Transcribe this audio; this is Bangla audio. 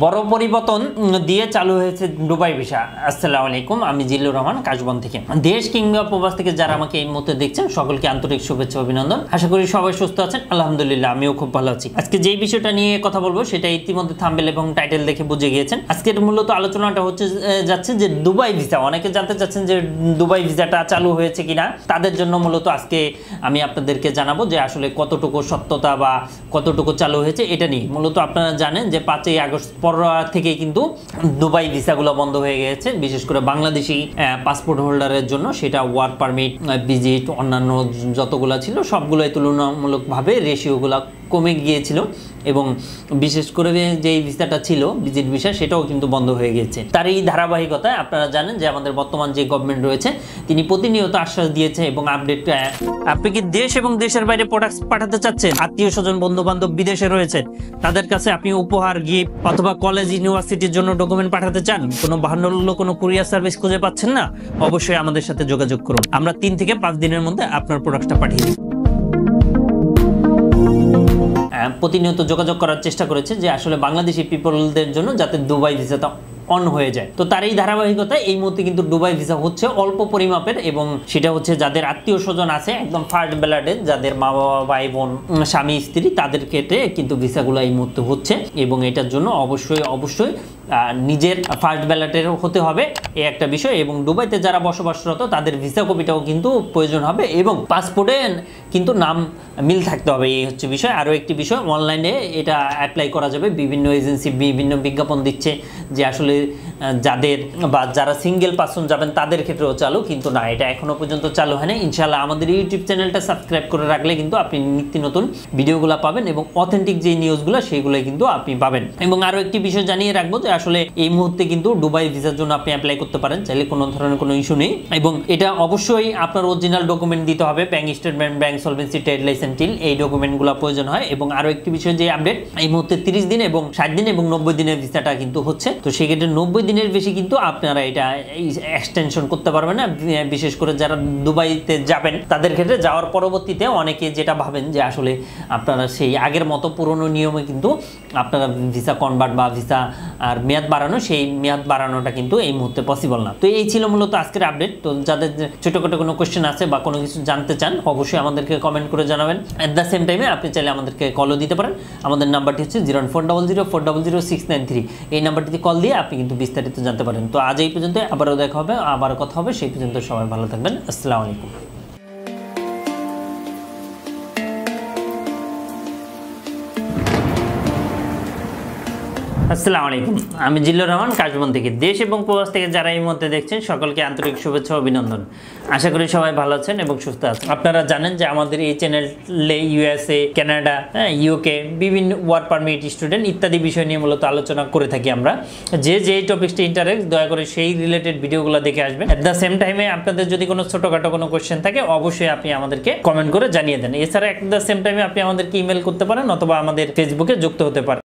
বড় পরিবর্তন দিয়ে চালু হয়েছে দুবাই ভিসা। আসসালামু আলাইকুম, আমি জিল্লুর রহমান কাশবন থেকে। দেশ কিংবা প্রবাস থেকে যারা আমাকে এই মুহূর্তে দেখছেন সকলকে আন্তরিক শুভেচ্ছা অভিনন্দন। আশা করি সবাই সুস্থ আছেন। আলহামদুলিল্লাহ, আমিও খুব ভালো আছি। আজকে যেই বিষয়টা নিয়ে কথা বলবো সেটা ইতিমধ্যে থাম্বনেল এবং টাইটেল দেখে বুঝে গিয়েছেন। আজকের মূলত আলোচনাটা যাচ্ছে যে দুবাই ভিসা। অনেকে জানতে চাচ্ছেন যে দুবাই ভিসাটা চালু হয়েছে কিনা, তাদের জন্য মূলত আজকে আমি আপনাদেরকে জানাবো যে আসলে কতটুকু সত্যতা বা কতটুকু চালু হয়েছে এটা নিয়ে। মূলত আপনারা জানেন যে 5ই আগস্ট পর থেকে কিন্তু দুবাই ভিসাগুলো বন্ধ হয়ে গেছে, বিশেষ করে বাংলাদেশি পাসপোর্ট হোল্ডারের জন্য। সেটা ওয়ার্ক পারমিট, ভিজিট, অন্যান্য যতগুলো ছিল সবগুলোই তুলনামূলকভাবে রেশিওগুলো কমে গিয়েছিল এবং বিশেষ করে যে ভিসাটা ছিল ভিজিট ভিসা, সেটাও কিন্তু বন্ধ হয়ে গিয়েছে। তার এই ধারাবাহিকতায় আপনারা জানেন যে আমাদের বর্তমান যে গভর্নমেন্ট রয়েছে তিনি প্রতিনিয়ত আশ্বাস দিয়েছে এবং আপডেট। আপনি কি দেশ এবং দেশের বাইরে প্রোডাক্ট পাঠাতে চাচ্ছেন? আত্মীয় স্বজন বন্ধু বান্ধব বিদেশে রয়েছেন, তাদের কাছে আপনি উপহার, গিফট অথবা কলেজ ইউনিভার্সিটির জন্য ডকুমেন্ট পাঠাতে চান, কোনো বাহান্ন কোনো কুরিয়ার সার্ভিস খুঁজে পাচ্ছেন না? অবশ্যই আমাদের সাথে যোগাযোগ করুন। আমরা 3 থেকে 5 দিনের মধ্যে আপনার প্রোডাক্টটা পাঠিয়ে দিই। প্রতিনিয়ত যোগাযোগ করার চেষ্টা করেছে যে আসলে বাংলাদেশি পিপলদের জন্য যাতে দুবাই ভিসাটা অন হয়ে যায়। তো তার এই ধারাবাহিকতায় এই মুহূর্তে কিন্তু দুবাই ভিসা হচ্ছে অল্প পরিমাপের, এবং সেটা হচ্ছে যাদের আত্মীয় স্বজন আছে একদম ফার্স্ট ব্লাডে, যাদের মা বাবা, ভাই বোন, স্বামী স্ত্রী, তাদের ক্ষেত্রে কিন্তু ভিসাগুলো এই মুহূর্তে হচ্ছে। এবং এটার জন্য অবশ্যই নিজের ফার্স্ট ব্যালটের হতে হবে, এই একটা বিষয়। এবং দুবাইতে যারা বসবাসরত তাদের ভিসা কপিটাও কিন্তু প্রয়োজন হবে এবং পাসপোর্টে কিন্তু নাম মিল থাকতে হবে, এই হচ্ছে বিষয়। আরও একটি বিষয়, অনলাইনে এটা অ্যাপ্লাই করা যাবে। বিভিন্ন এজেন্সি বিভিন্ন বিজ্ঞাপন দিচ্ছে যে আসলে যারা সিঙ্গেল পার্সন যাবেন তাদের ক্ষেত্রেও চালু, কিন্তু না, এটা এখনো পর্যন্ত চালু হয়নি। ইনশাআল্লাহ আমাদের ইউটিউব চ্যানেলটা সাবস্ক্রাইব করে রাখলে কিন্তু আপনি নিত্য নতুন ভিডিওগুলো পাবেন এবং অথেন্টিক যে নিউজগুলো সেইগুলোই কিন্তু আপনি পাবেন। এবং আরও একটি বিষয় জানিয়ে রাখবো যে আসলে এই মুহূর্তে কিন্তু দুবাই ভিসার জন্য আপনি অ্যাপ্লাই করতে পারেন চাইলে, কোনো ধরনের কোনো ইস্যু নেই। এবং এটা অবশ্যই আপনার অরিজিনাল ডকুমেন্ট দিতে হবে, bank statement, bank solvency, trade licence, এই ডকুমেন্টগুলো প্রয়োজন হয়। এবং আরও একটি বিষয় যে আপডেট, এই মুহূর্তে 30 দিন এবং 60 দিন এবং 90 দিনের ভিসাটা কিন্তু হচ্ছে। তো সেক্ষেত্রে 90 দিনের বেশি কিন্তু আপনারা এটা এক্সটেনশন করতে পারবেন না। বিশেষ করে যারা দুবাইতে যাবেন তাদের ক্ষেত্রে যাওয়ার পরবর্তীতে অনেকে যেটা ভাবেন যে আসলে আপনারা সেই আগের মতো পুরনো নিয়মে কিন্তু আপনারা ভিসা কনভার্ট বা ভিসা আর মেয়াদ বাড়ানো, সেই মেয়াদ বাড়ানোটা কিন্তু এই মুহূর্তে পসিবল না। তো এই ছিল মূলত আজকের আপডেট। তো যাদের ছোটখাটো কোনো কোয়েশ্চেন আছে বা কোনো কিছু জানতে চান অবশ্যই আমাদেরকে কমেন্ট করে জানাবেন। অ্যাট দ্য সেম টাইমে আপনি চাইলে আমাদেরকে কলও দিতে পারেন। আমাদের নাম্বারটি হচ্ছে 01400400693। এই নাম্বারটিতে কল দিয়ে আপনি কিন্তু বিস্তারিত জানতে পারেন। তো আজ এই পর্যন্ত, আবারও দেখা হবে, আবারও কথা হবে। সেই পর্যন্ত সবাই ভালো থাকবেন। আসসালামু আলাইকুম। আসসালামু আলাইকুম, আমি জিল্লুর রহমান কাশবন থেকে। দেশ এবং প্রবাস থেকে যারা এই মুহূর্তে দেখছেন সকলকে আন্তরিক শুভেচ্ছা অভিনন্দন। আশা করি সবাই ভালো আছেন এবং সুস্থ আছেন। আপনারা জানেন যে আমাদের এই চ্যানেলে USA, কানাডা, UK বিভিন্ন ওয়ার্ক পারমিট, স্টুডেন্ট ইত্যাদি বিষয় নিয়ে মূলত আলোচনা করে থাকি আমরা। যে টপিকসটি ইন্টারেস্ট, দয়া করে সেই রিলেটেড ভিডিওগুলো দেখে আসবেন। অ্যাট দ্য সেম টাইমে আপনাদের যদি কোনো ছোটোখাটো কোনো কোয়েশ্চেন থাকে অবশ্যই আপনি আমাদেরকে কমেন্ট করে জানিয়ে দেন। এছাড়া অ্যাট দ্য সেম টাইমে আপনি আমাদেরকে ইমেল করতে পারেন অথবা আমাদের ফেসবুকে যুক্ত হতে পারেন।